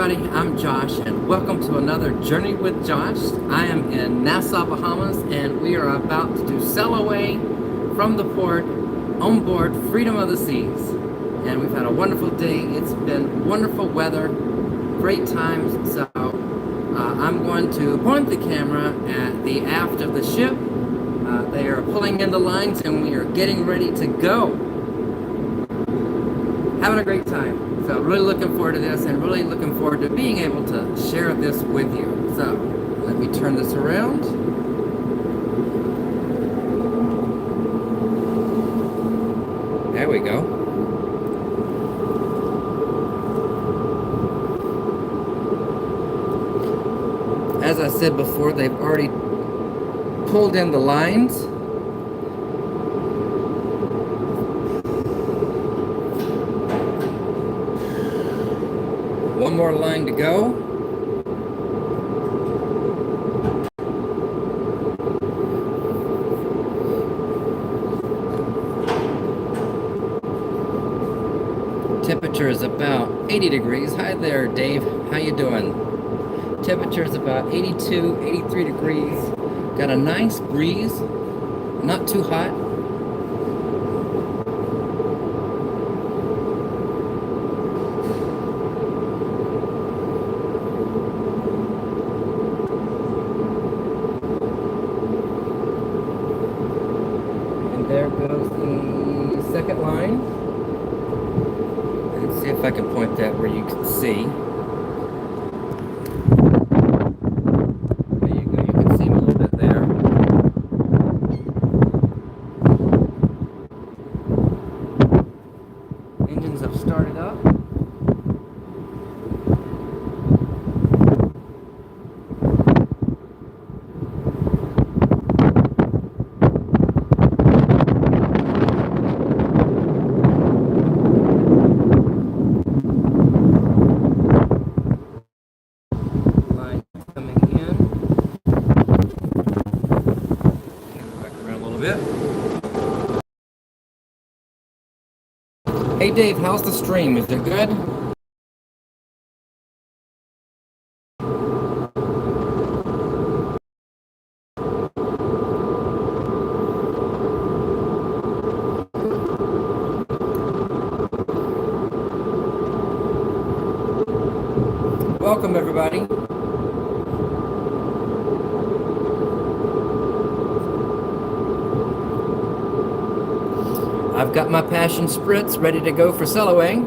everybody, I'm Josh and welcome to another Journey with Josh. I am in Nassau, Bahamas, and we are about to sail away from the port on board Freedom of the Seas. And we've had a wonderful day. It's been wonderful weather, great times. So I'm going to point the camera at the aft of the ship. They are pulling in the lines and we are getting ready to go. Having a great time. So really looking forward to this and really looking forward to being able to share this with you. So let me turn this around. There we go. As I said before, they've already pulled in the lines. One more line to go. Temperature is about 80 degrees. Hi there, Dave. How you doing? Temperature is about 82, 83 degrees. Got a nice breeze. Not too hot. There goes the second line. Let's see if I can point that where you can see. There you go, you can see me a little bit there. Engines have started up. Hey Dave, how's the stream? Is it good? Welcome everybody. I've got my passion spritz ready to go for sail away.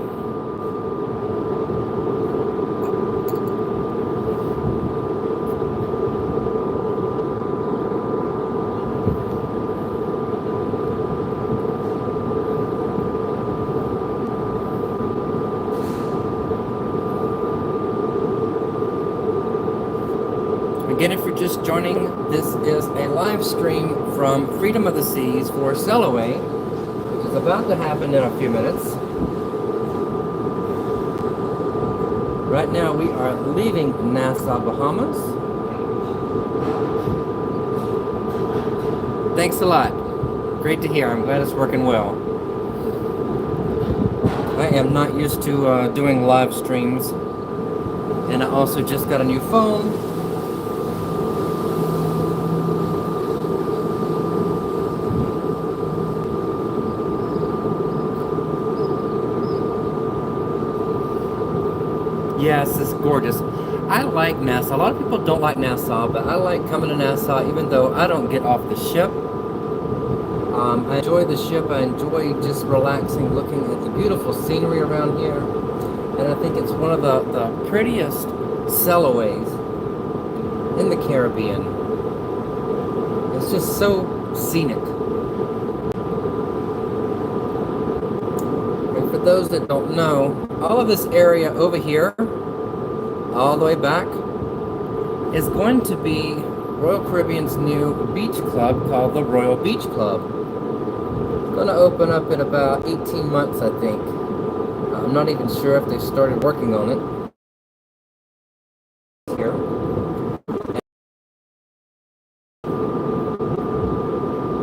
Again, if you're just joining, this is a live stream from Freedom of the Seas for sail away, which is about to happen in a few minutes. Right now we are leaving Nassau, Bahamas. Thanks a lot. Great to hear. I'm glad it's working well. I am not used to doing live streams, and I also just got a new phone. Yes, it's gorgeous. I like Nassau. A lot of people don't like Nassau, but I like coming to Nassau even though I don't get off the ship. I enjoy the ship. I enjoy just relaxing, looking at the beautiful scenery around here. And I think it's one of the prettiest sailaways in the Caribbean. It's just so scenic. And for those that don't know, all of this area over here, all the way back, is going to be Royal Caribbean's new beach club called the Royal Beach Club. It's going to open up in about 18 months, I think. I'm not even sure if they've started working on it. Here.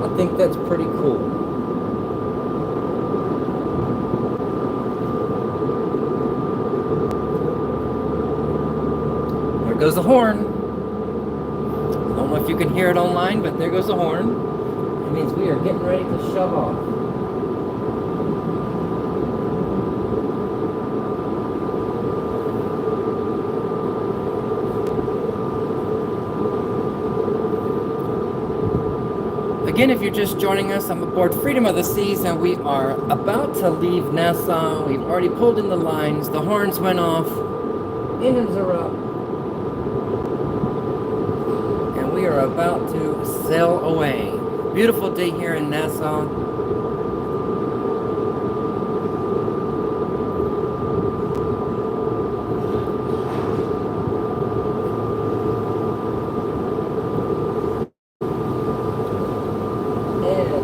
I think that's pretty cool. goes the horn. I don't know if you can hear it online, but there goes the horn. It means we are getting ready to shove off. Again, if you're just joining us, I'm aboard Freedom of the Seas, and we are about to leave Nassau. We've already pulled in the lines. The horns went off. Engines are up. And we are about to sail away. Beautiful day here in Nassau.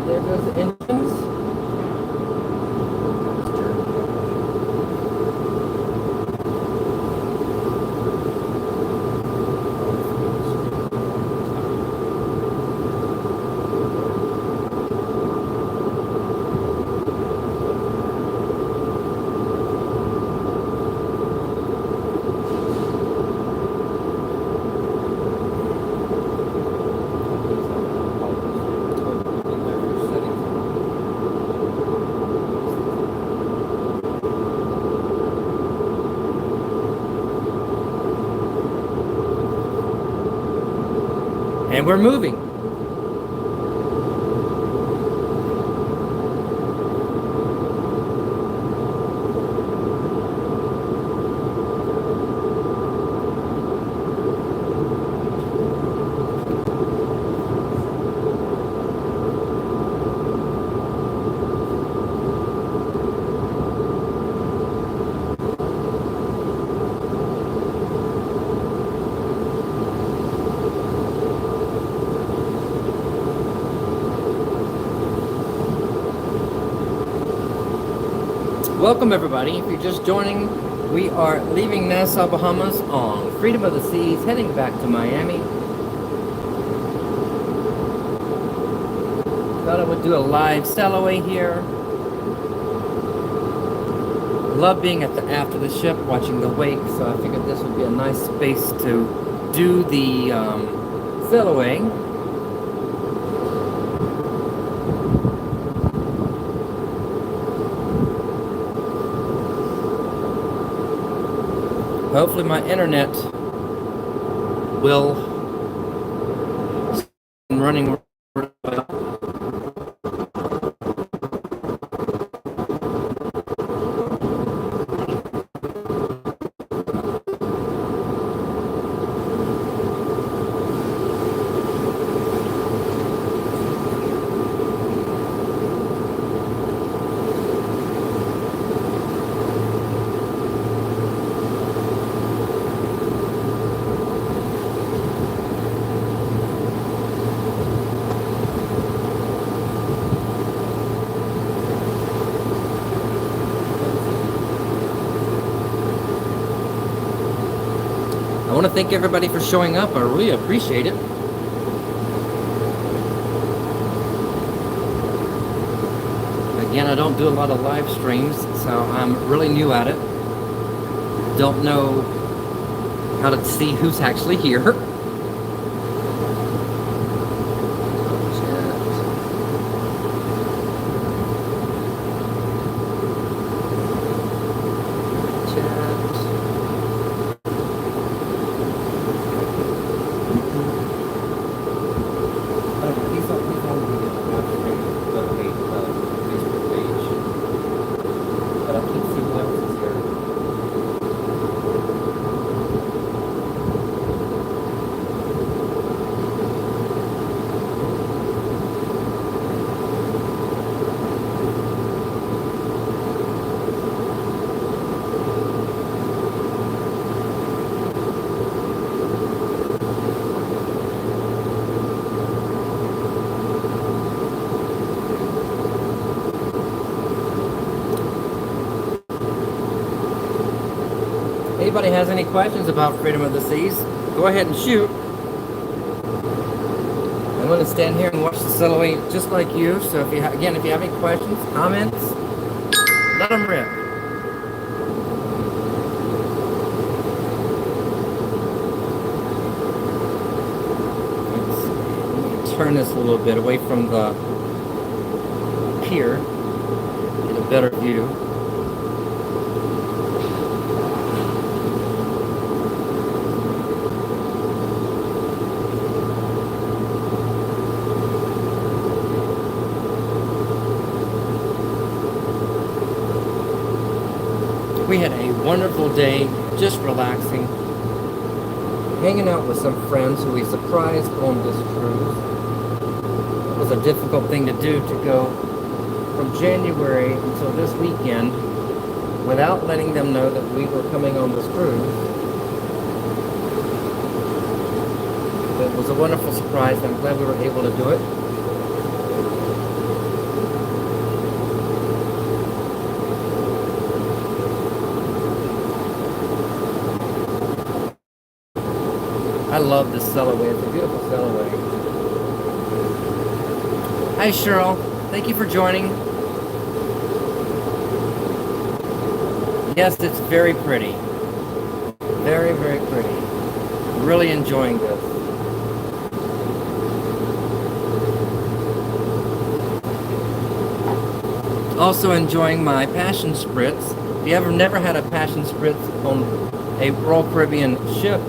There goes the engines. And we're moving. Welcome everybody. If you're just joining, we are leaving Nassau, Bahamas on Freedom of the Seas, heading back to Miami. Thought I would do a live sail away here. Love being at the aft of the ship, watching the wake, so I figured this would be a nice space to do the sail away. Hopefully my internet will be running well. I want to thank everybody for showing up. I really appreciate it. Again, I don't do a lot of live streams, so I'm really new at it. Don't know how to see who's actually here. Anybody has any questions about Freedom of the Seas, go ahead and shoot. I'm going to stand here and watch the sail away just like you. So if you again, if you have any questions, comments, let them rip. turn this a little bit away from the pier, get a better view. We had a wonderful day, just relaxing, hanging out with some friends who we surprised on this cruise. It was a difficult thing to do, to go from January until this weekend without letting them know that we were coming on this cruise. It was a wonderful surprise. I'm glad we were able to do it. I love this sailaway. It's a beautiful sailaway. Hi, Cheryl. Thank you for joining. Yes, it's very pretty. Very, very pretty. Really enjoying this. Also enjoying my passion spritz. If you ever never had a passion spritz on a Royal Caribbean ship,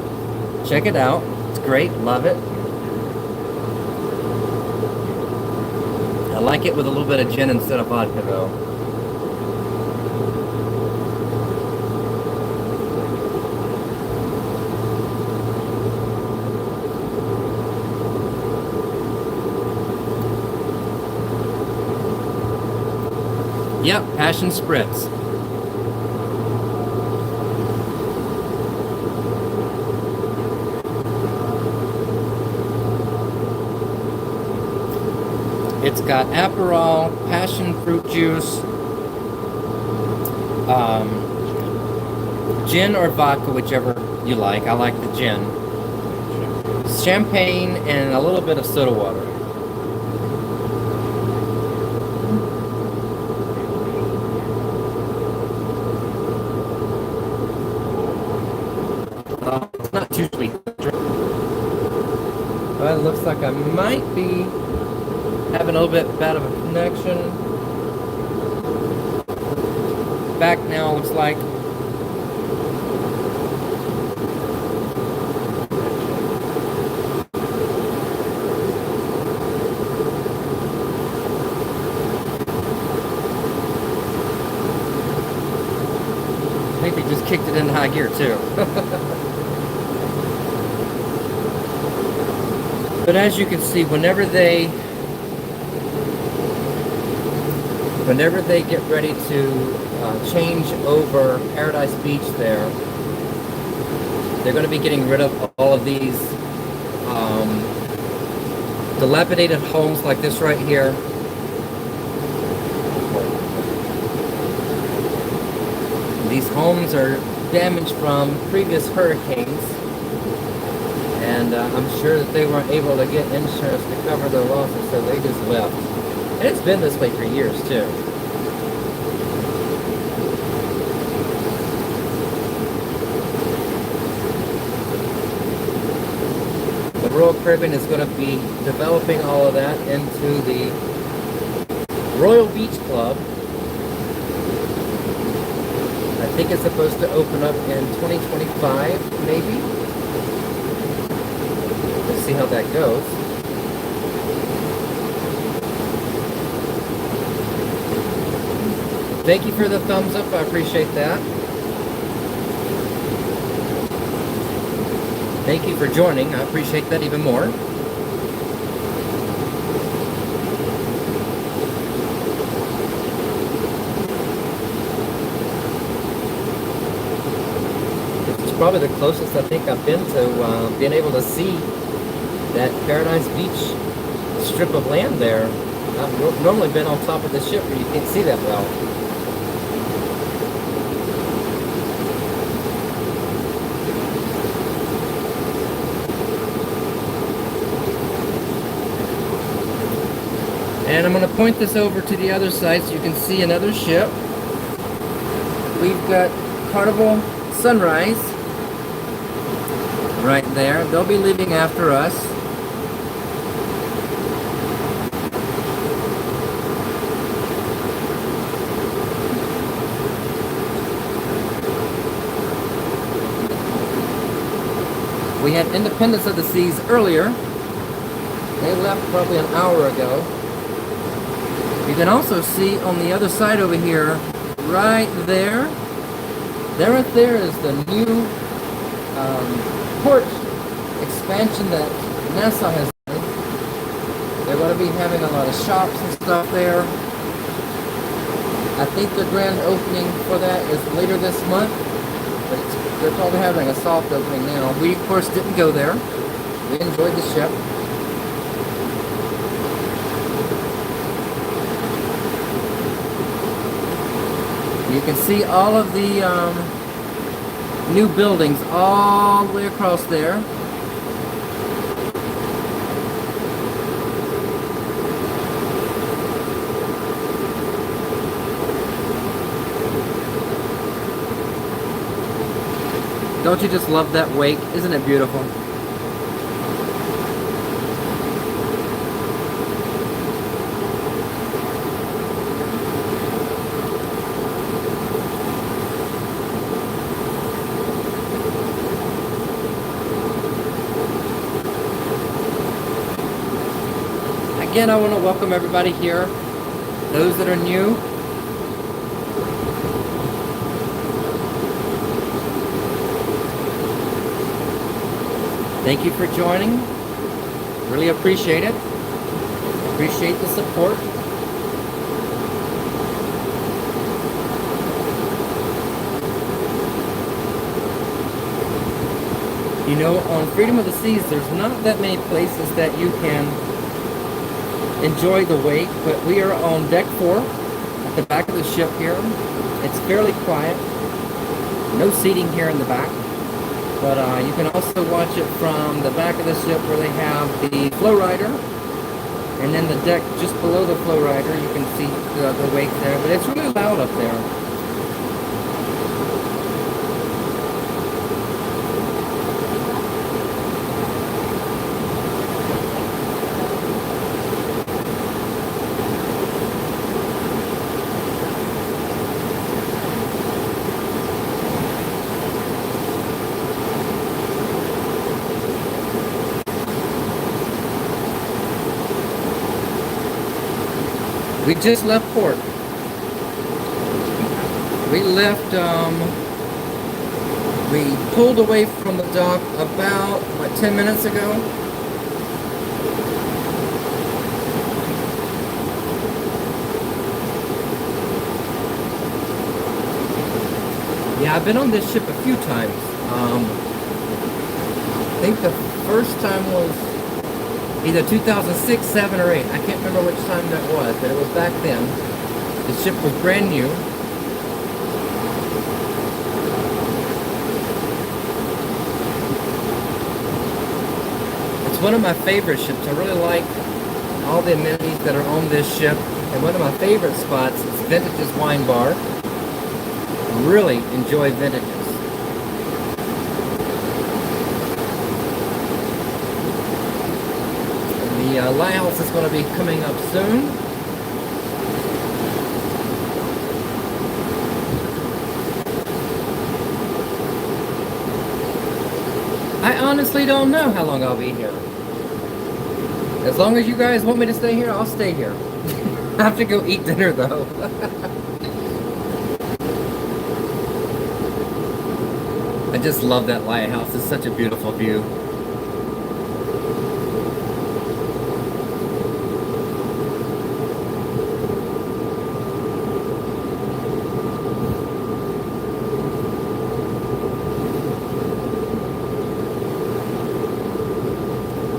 check it out. It's great. Love it. I like it with a little bit of gin instead of vodka, though. Yep, passion spritz. It's got Aperol, passion fruit juice, gin or vodka, whichever you like. I like the gin. Champagne and a little bit of soda water. It's not too sweet. Well, it looks like I might be having a little bit bad of a connection. Back now, looks like. I think they just kicked it into high gear too. But as you can see, whenever they get ready to change over Paradise Beach there, they're going to be getting rid of all of these dilapidated homes like this right here. These homes are damaged from previous hurricanes, and I'm sure that they weren't able to get insurance to cover their losses, so they just left. And it's been this way for years, too. The Royal Caribbean is going to be developing all of that into the Royal Beach Club. I think it's supposed to open up in 2025, maybe. Let's see how that goes. Thank you for the thumbs up. I appreciate that. Thank you for joining. I appreciate that even more. It's probably the closest I think I've been to being able to see that Paradise Beach strip of land there. I've normally been on top of the ship where you can't see that well. And I'm going to point this over to the other side so you can see another ship. We've got Carnival Sunrise right there. They'll be leaving after us. We had Independence of the Seas earlier. They left probably an hour ago. You can also see on the other side over here, right there, right there is the new port expansion that Nassau has done. They're going to be having a lot of shops and stuff there. I think the grand opening for that is later this month, but they're probably having a soft opening now. We, of course, didn't go there. We enjoyed the ship. You can see all of the new buildings all the way across there. Don't you just love that wake? Isn't it beautiful? Again, I want to welcome everybody here. Those that are new. Thank you for joining. Really appreciate it. Appreciate the support. You know, on Freedom of the Seas, there's not that many places that you can enjoy the wake, but we are on deck 4 at the back of the ship here. It's fairly quiet. No seating here in the back. But you can also watch it from the back of the ship where they have the flow rider. And then the deck just below the flow rider, you can see the wake there. But it's really loud up there. We just left port. We left, we pulled away from the dock about, what, 10 minutes ago? Yeah, I've been on this ship a few times. I think the first time was either 2006, 7, or 8. I can't remember which time that was, but it was back then. The ship was brand new. It's one of my favorite ships. I really like all the amenities that are on this ship. And one of my favorite spots is Vintage's Wine Bar. Really enjoy Vintage's. The lighthouse is going to be coming up soon. I honestly don't know how long I'll be here. As long as you guys want me to stay here, I'll stay here. I have to go eat dinner though. I just love that lighthouse. It's such a beautiful view.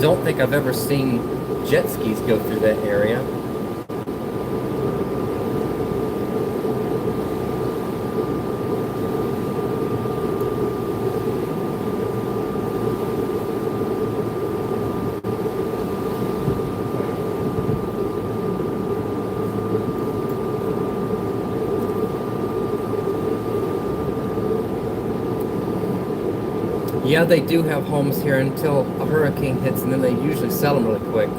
Don't think I've ever seen jet skis go through that area. Yeah, they do have homes here until a hurricane hits, and then they usually sell them really quick.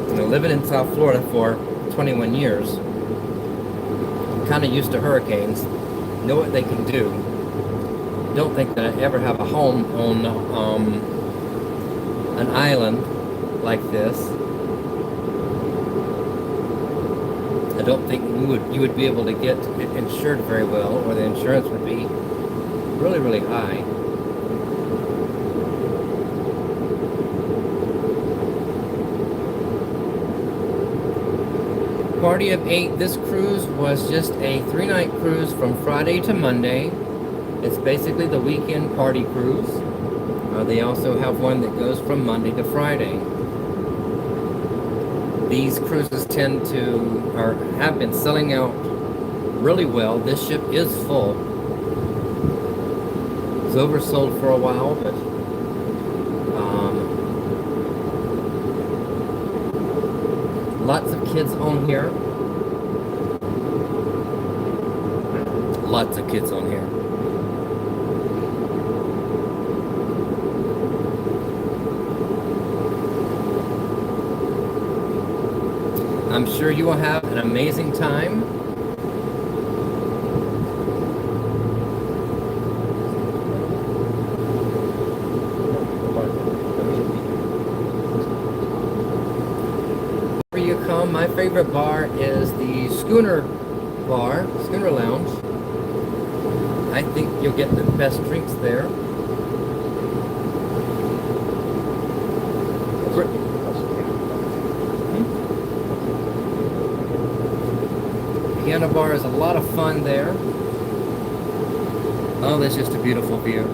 You know, living in South Florida for 21 years, I'm kind of used to hurricanes, know what they can do. don't think that I ever have a home on an island like this. I don't think you would be able to get it insured very well, or the insurance would be really, really high. Party of 8. This cruise was just a 3-night cruise from Friday to Monday. It's basically the weekend party cruise. They also have one that goes from Monday to Friday. These cruises tend to, or have been selling out really well. This ship is full. It was oversold for a while, but lots of kids on here. Lots of kids on here. I'm sure you will have an amazing time. Wherever you come, my favorite bar is the Schooner Bar, Schooner Lounge. I think you'll get the best drinks there. Piano bar is a lot of fun there. Oh, that's just a beautiful view.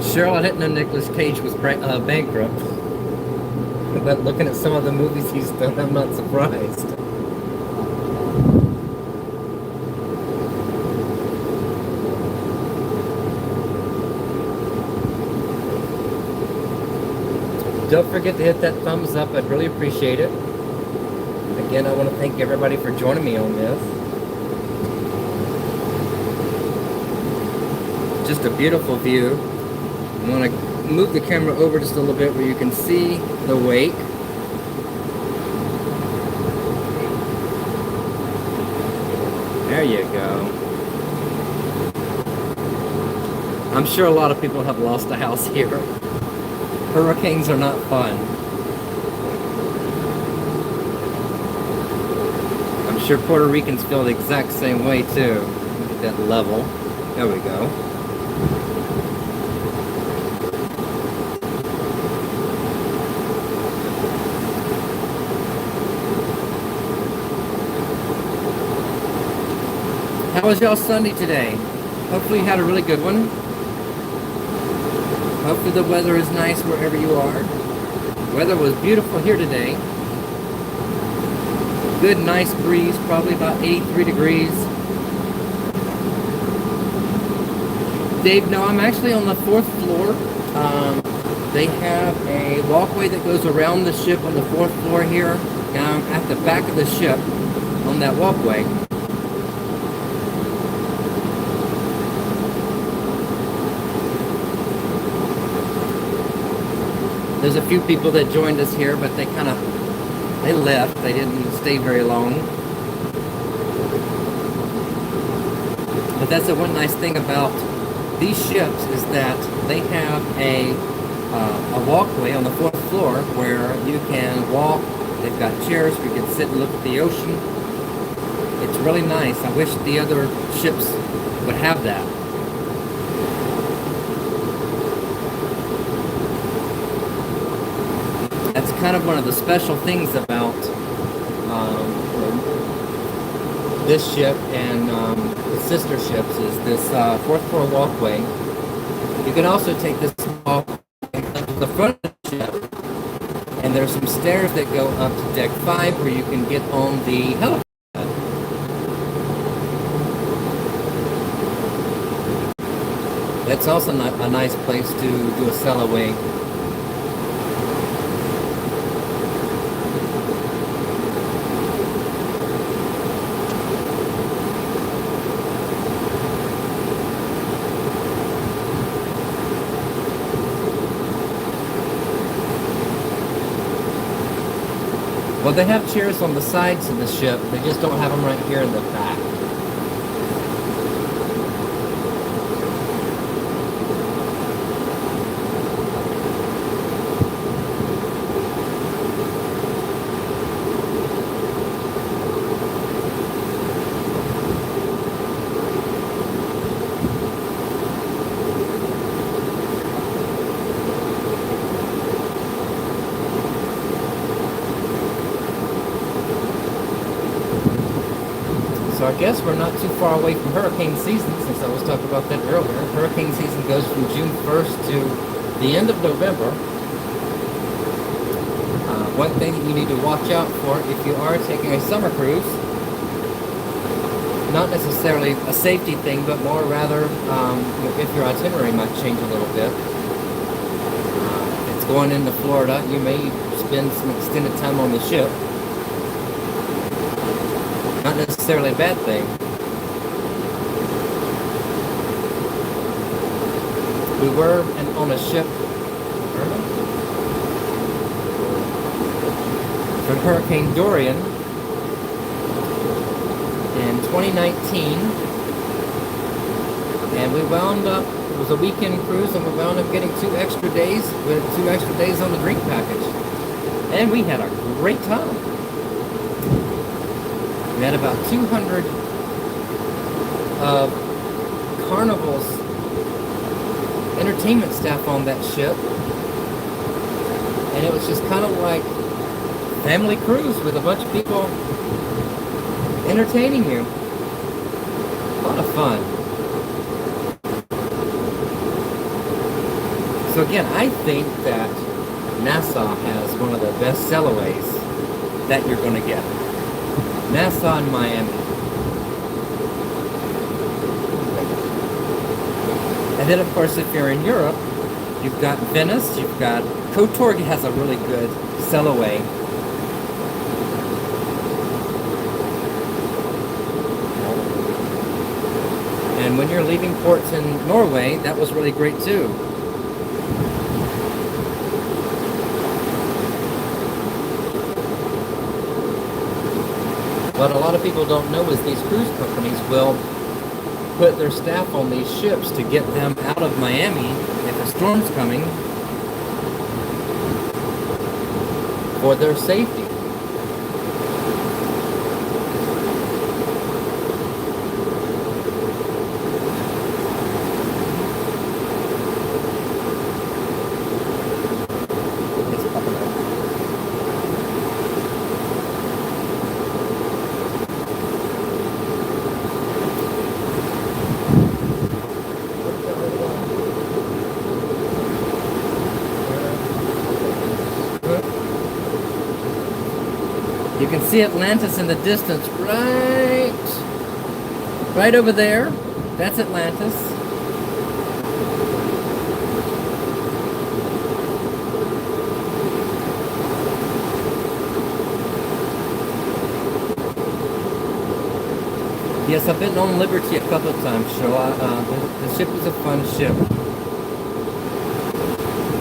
Cheryl, I didn't know Nicolas Cage was bankrupt. But looking at some of the movies he's done, I'm not surprised. Don't forget to hit that thumbs up. I'd really appreciate it. Again, I want to thank everybody for joining me on this. Just a beautiful view. I want to move the camera over just a little bit where you can see the wake. There you go. I'm sure a lot of people have lost a house here. Hurricanes are not fun. I'm sure Puerto Ricans feel the exact same way too. Look at that level. There we go. How was y'all Sunday today? Hopefully you had a really good one. Hopefully the weather is nice wherever you are. Weather was beautiful here today. Good, nice breeze, probably about 83 degrees. Dave, no, I'm actually on the 4th floor. They have a walkway that goes around the ship on the 4th floor here. And I'm at the back of the ship on that walkway. There's a few people that joined us here, but they left. They didn't stay very long. But that's the one nice thing about these ships is that they have a walkway on the 4th floor where you can walk. They've got chairs where you can sit and look at the ocean. It's really nice. I wish the other ships would have that. That's kind of one of the special things about this ship and the sister ships is this 4th floor walkway. You can also take this walkway up to the front of the ship, and there's some stairs that go up to deck 5 where you can get on the helipad. That's also a nice place to do a sail away. Well, they have chairs on the sides of the ship. They just don't have them right here in the back. So I guess we're not too far away from hurricane season, since I was talking about that earlier. Hurricane season goes from June 1st to the end of November. One thing that you need to watch out for if you are taking a summer cruise, not necessarily a safety thing, but more rather if your itinerary might change a little bit. If it's going into Florida, you may spend some extended time on the ship. Not necessarily a bad thing. We were on a ship from Hurricane Dorian in 2019, and we wound up, it was a weekend cruise, and we wound up getting 2 extra days with 2 extra days on the drink package, and we had a great time. We had about 200 Carnival's entertainment staff on that ship, and it was just kind of like family cruise with a bunch of people entertaining you. A lot of fun. So again, I think that Nassau has one of the best sellaways that you're going to get. Nassau and Miami. And then, of course, if you're in Europe, you've got Venice, you've got Kotor has a really good sellaway. And when you're leaving ports in Norway, that was really great too. What a lot of people don't know is these cruise companies will put their staff on these ships to get them out of Miami if a storm's coming for their safety. You can see Atlantis in the distance, right over there. That's Atlantis. Yes, I've been on Liberty a couple of times, so the ship is a fun ship.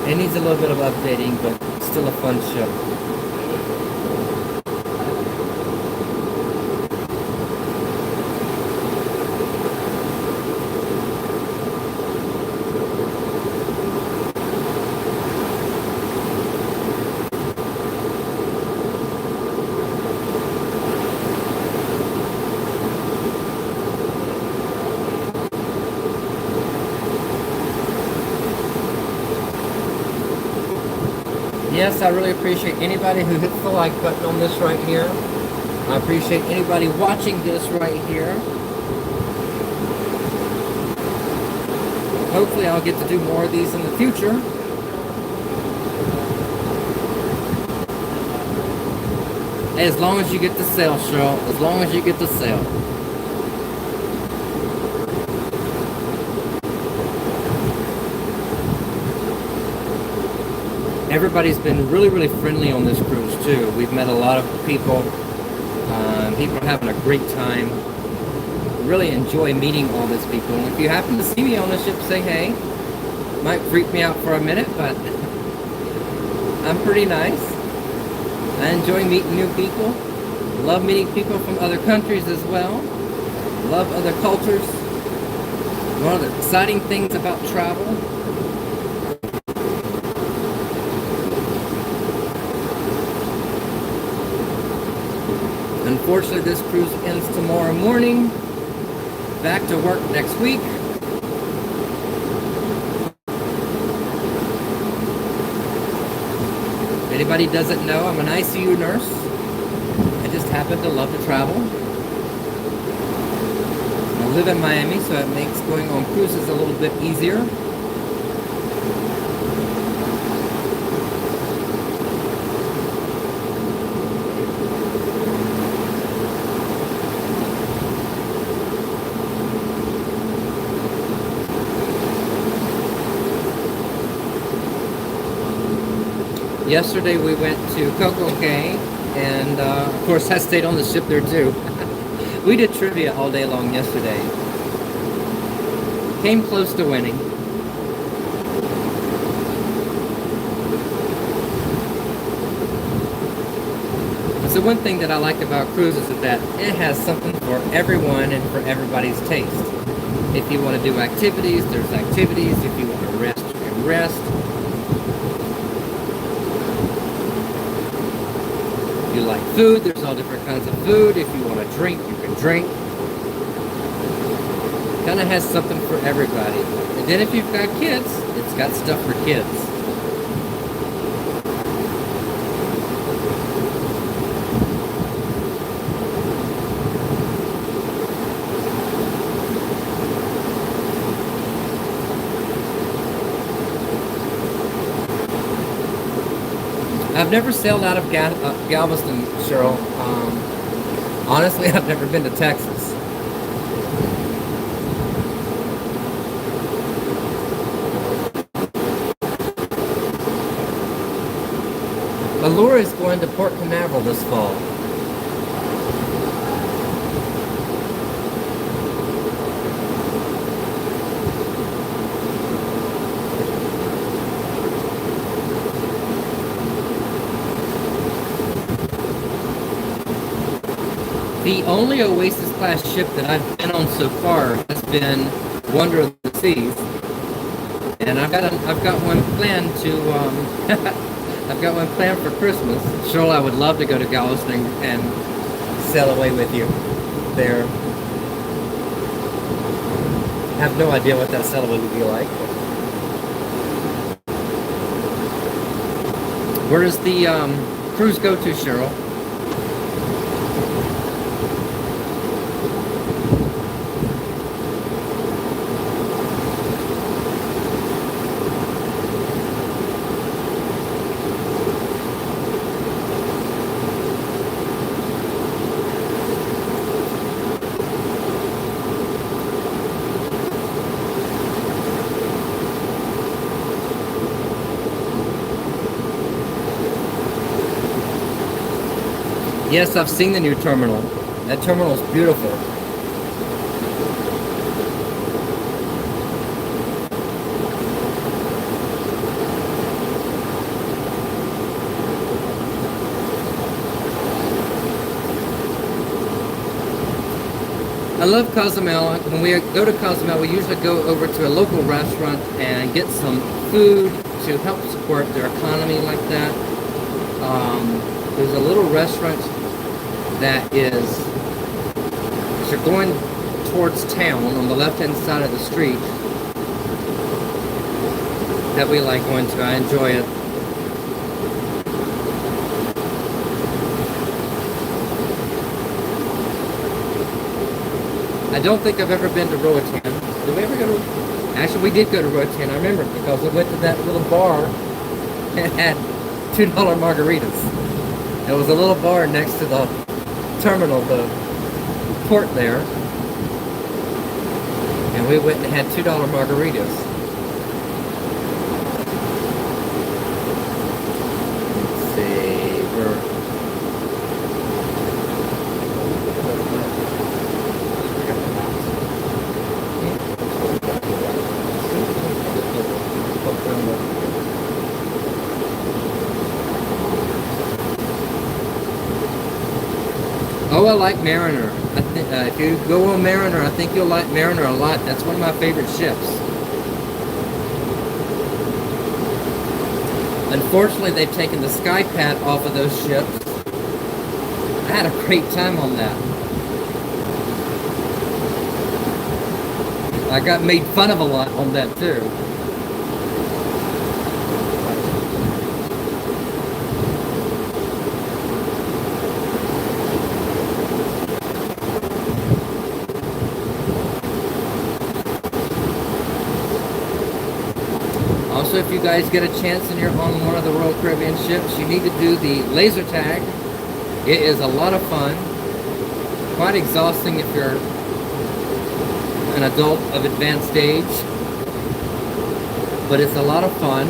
It needs a little bit of updating, but still a fun ship. Yes, I really appreciate anybody who hits the like button on this right here. I appreciate anybody watching this right here. Hopefully I'll get to do more of these in the future. As long as you get the sale, Cheryl. As long as you get the sale. Everybody's been really, really friendly on this cruise too. We've met a lot of people. People are having a great time. Really enjoy meeting all these people. And if you happen to see me on the ship, say hey. Might freak me out for a minute, but I'm pretty nice. I enjoy meeting new people. Love meeting people from other countries as well. Love other cultures. One of the exciting things about travel. Unfortunately, this cruise ends tomorrow morning. Back to work next week. If anybody doesn't know, I'm an ICU nurse. I just happen to love to travel. I live in Miami, so it makes going on cruises a little bit easier. Yesterday we went to Coco Cay, and of course I stayed on the ship there too. We did trivia all day long yesterday. Came close to winning. So one thing that I like about cruises is that it has something for everyone and for everybody's taste. If you want to do activities, there's activities. If you want to rest, you can rest. If you like food, there's all different kinds of food. If you want to drink, you can drink. Kind of has something for everybody. And then if you've got kids, it's got stuff for kids. I've never sailed out of Galveston, Cheryl. Honestly, I've never been to Texas. Allure is going to Port Canaveral this fall. The only Oasis class ship that I've been on so far has been Wonder of the Seas, and I've got one planned to I've got one planned for Christmas. Cheryl, I would love to go to Galveston and sail away with you there. I have no idea what that sail away would be like. Where does the cruise go to, Cheryl? Yes, I've seen the new terminal. That terminal is beautiful. I love Cozumel. When we go to Cozumel, we usually go over to a local restaurant and get some food to help support their economy like that. There's a little restaurant that is, as you're going towards town on the left-hand side of the street, that we like going to. I enjoy it. I don't think I've ever been to Roatan. Did we ever go to... Actually, we did go to Roatan. I remember because we went to that little bar and had $2 margaritas. There was a little bar next to the terminal, the port there. And we went and had $2 margaritas. Let's see, like Mariner. If you go on Mariner, I think you'll like Mariner a lot. That's one of my favorite ships. Unfortunately, they've taken the sky pad off of those ships. I had a great time on that. I got made fun of a lot on that too. Also, if you guys get a chance and you're on one of the Royal Caribbean ships, you need to do the laser tag. It is a lot of fun. Quite exhausting if you're an adult of advanced age, but it's a lot of fun.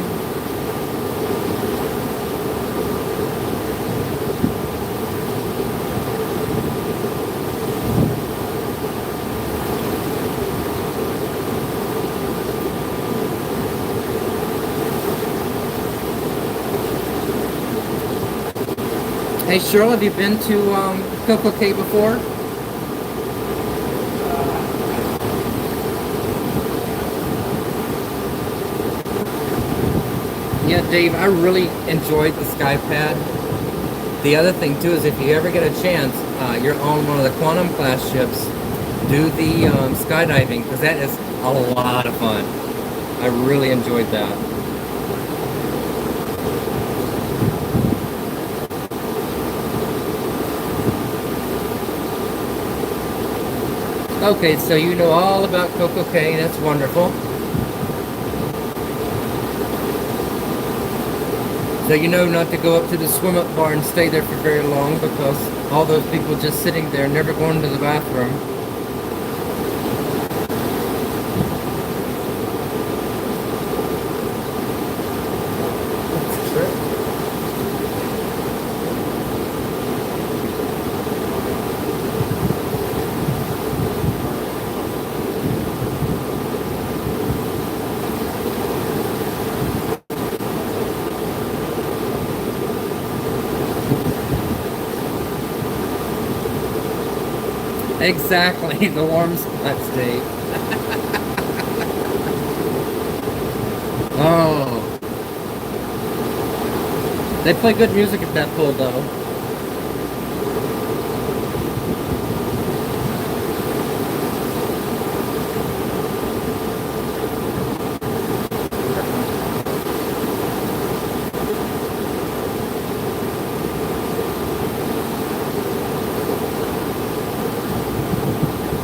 Hey Cheryl, have you been to Coco Cay before? Yeah, Dave, I really enjoyed the sky pad. The other thing too is if you ever get a chance, you're on one of the Quantum class ships, do the skydiving, because that is a lot of fun. I really enjoyed that. Okay, so you know all about Coco Cay, that's wonderful. So you know not to go up to the swim-up bar and stay there for very long, because all those people just sitting there, never going to the bathroom. Exactly, the warm spots, Dave. Oh. They play good music at that pool, though.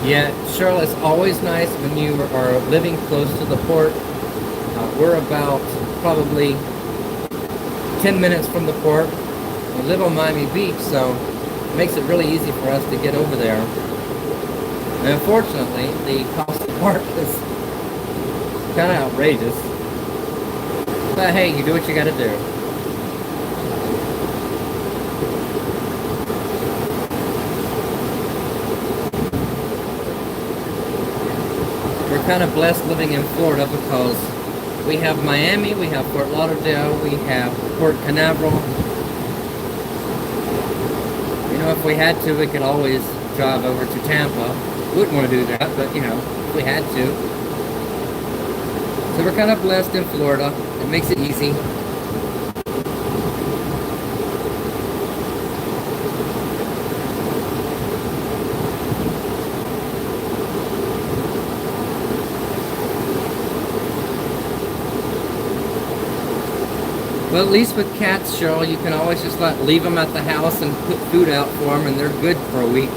Yeah, Cheryl, it's always nice when you are living close to the port. We're about probably 10 minutes from the port. We live on Miami Beach, so it makes it really easy for us to get over there. And unfortunately, the cost of park is kind of outrageous. But hey, you do what you gotta do. We're kind of blessed living in Florida because we have Miami, we have Fort Lauderdale, we have Port Canaveral. You know, if we had to, we could always drive over to Tampa. Wouldn't want to do that, but you know, if we had to. So we're kind of blessed in Florida. It makes it easy. But at least with cats, Cheryl, you can always just leave them at the house and put food out for them, and they're good for a week.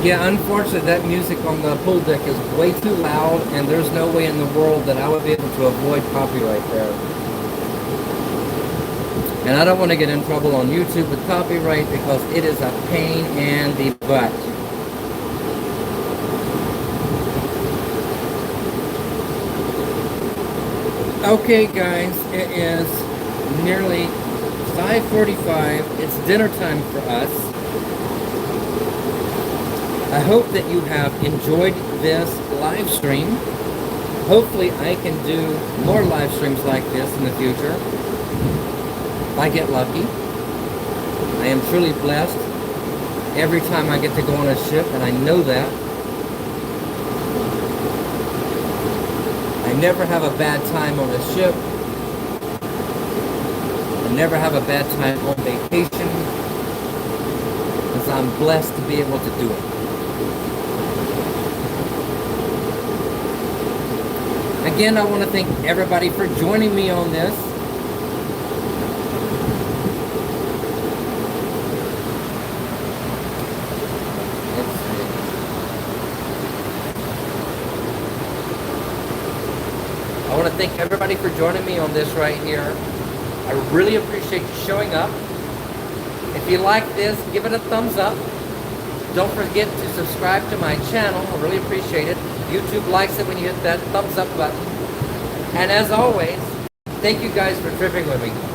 Yeah, unfortunately, that music on the pool deck is way too loud, and there's no way in the world that I would be able to avoid copyright there. And I don't want to get in trouble on YouTube with copyright because it is a pain in the butt. Okay, guys, it is nearly 5:45. It's dinner time for us. I hope that you have enjoyed this live stream. Hopefully I can do more live streams like this in the future. If I get lucky. I am truly blessed every time I get to go on a ship, and I know that. I never have a bad time on a ship. I never have a bad time on vacation, because I'm blessed to be able to do it. Again, I want to thank everybody for joining me on this. I want to thank everybody for joining me on this right here. I really appreciate you showing up. If you like this, give it a thumbs up. Don't forget to subscribe to my channel. I really appreciate it. YouTube likes it when you hit that thumbs up button. And as always, thank you guys for tripping with me.